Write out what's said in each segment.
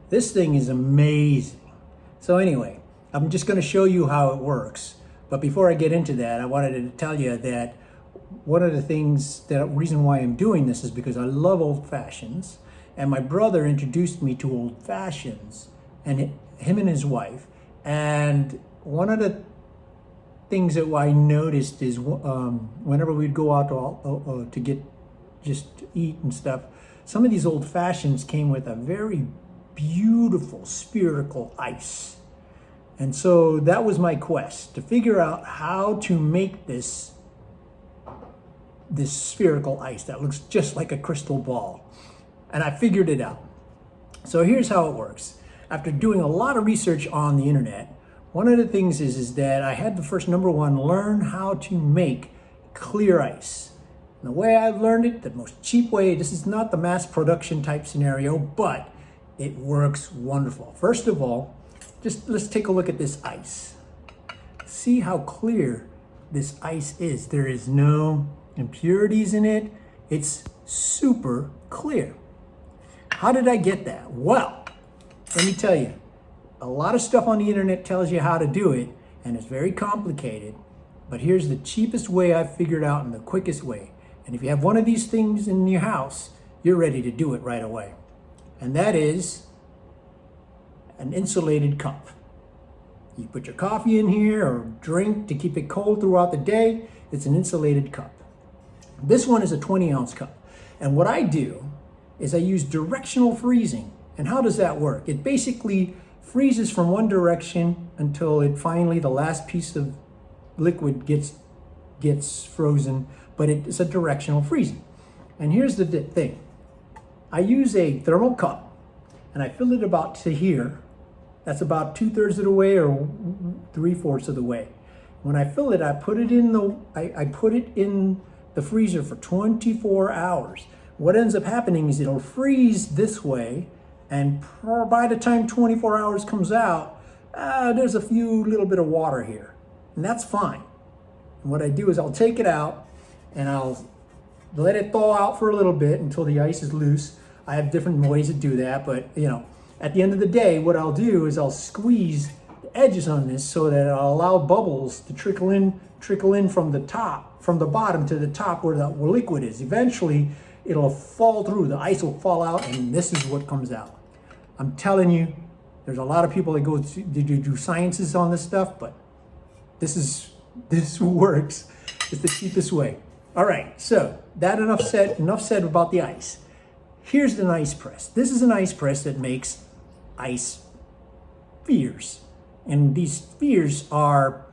This thing is amazing. So anyway, I'm just going to show you how it works. But before I get into that, I wanted to tell you that one of the things, the reason why I'm doing this is because I love old fashions. And my brother introduced me to old fashions, and him and his wife. And one of the things that I noticed is whenever we'd go out to get just to eat and stuff, some of these old fashions came with a very beautiful spherical ice. And so that was my quest, to figure out how to make this spherical ice that looks just like a crystal ball. And I figured it out. So here's how it works. After doing a lot of research on the internet, one of the things is that I had to first, number one, learn how to make clear ice. And the way I've learned it, the most cheap way, this is not the mass production type scenario, but it works wonderful. First of all, just let's take a look at this ice. See how clear this ice is. There is no impurities in it. It's super clear. How did I get that? Well, let me tell you, a lot of stuff on the internet tells you how to do it, and it's very complicated, but here's the cheapest way I've figured out and the quickest way. And if you have one of these things in your house, you're ready to do it right away. And that is an insulated cup. You put your coffee in here or drink to keep it cold throughout the day. It's an insulated cup. This one is a 20-ounce cup. And what I do is I use directional freezing. And how does that work? It basically freezes from one direction until it finally, the last piece of liquid gets frozen, but it's a directional freezing. And here's the thing. I use a thermal cup and I fill it about to here. That's about 2/3 of the way or 3/4 of the way. When I fill it, I put it in the freezer for 24 hours. What ends up happening is it'll freeze this way, and by the time 24 hours comes out, there's a few little bit of water here, and that's fine. And what I do is I'll take it out and I'll let it thaw out for a little bit until the ice is loose. I have different ways to do that, but at the end of the day, what I'll do is I'll squeeze the edges on this so that I'll allow bubbles to trickle in from the bottom to the top where the liquid is. Eventually, it'll fall through, the ice will fall out, and this is what comes out. I'm telling you, there's a lot of people that go to do sciences on this stuff, but this works. It's the cheapest way. All right, so that enough said about the ice. Here's an ice press. This is an ice press that makes ice spheres, and these spheres are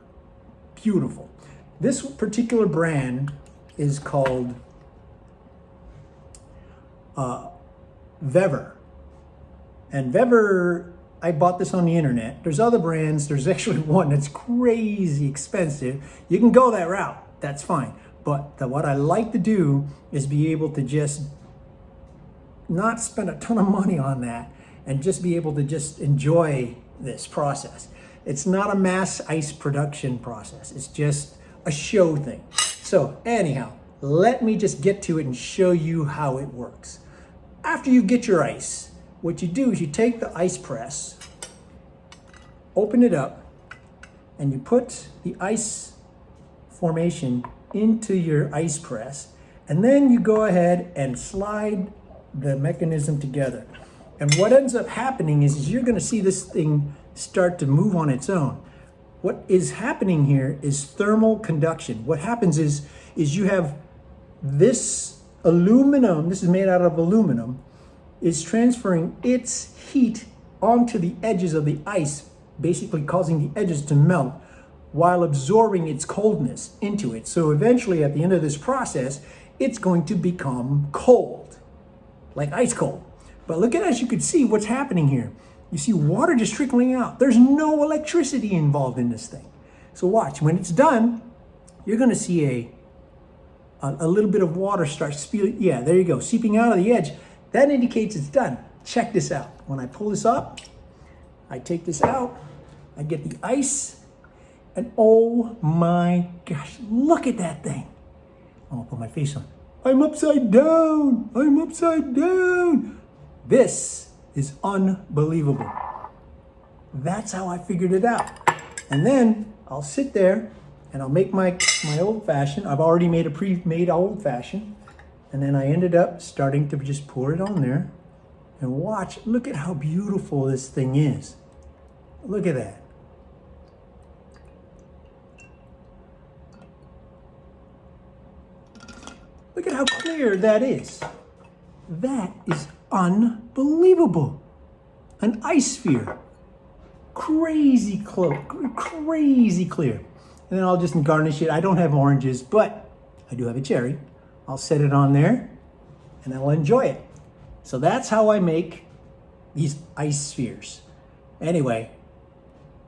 beautiful. This particular brand is called Vever. And Vever, I bought this on the internet. There's other brands. There's actually one that's crazy expensive. You can go that route. That's fine. But what I like to do is be able to just not spend a ton of money on that and just be able to just enjoy this process. It's not a mass ice production process. It's just a show thing. So anyhow, let me just get to it and show you how it works. After you get your ice, what you do is you take the ice press, open it up, and you put the ice formation into your ice press, and then you go ahead and slide the mechanism together. And what ends up happening is you're going to see this thing start to move on its own. What is happening here is thermal conduction. What happens is you have this aluminum, this is made out of aluminum, is transferring its heat onto the edges of the ice, basically causing the edges to melt while absorbing its coldness into it. So eventually at the end of this process, it's going to become cold, like ice cold. But look at, as you can see, what's happening here. You see water just trickling out. There's no electricity involved in this thing. So watch, when it's done, you're gonna see a little bit of water start spewing. Yeah, there you go, seeping out of the edge. That indicates it's done. Check this out. When I pull this up, I take this out, I get the ice, and oh my gosh, look at that thing. I'm gonna put my face on. I'm upside down. I'm upside down. This is unbelievable. That's how I figured it out. And then I'll sit there and I'll make my old fashioned. I've already made a pre-made old fashioned. And then I ended up starting to just pour it on there and watch. Look at how beautiful this thing is. Look at that. Look at how clear that is. That is unbelievable. An ice sphere. Crazy clear. And then I'll just garnish it. I don't have oranges, but I do have a cherry. I'll set it on there and I'll enjoy it. So that's how I make these ice spheres. Anyway,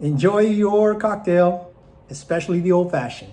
enjoy your cocktail, especially the old fashioned.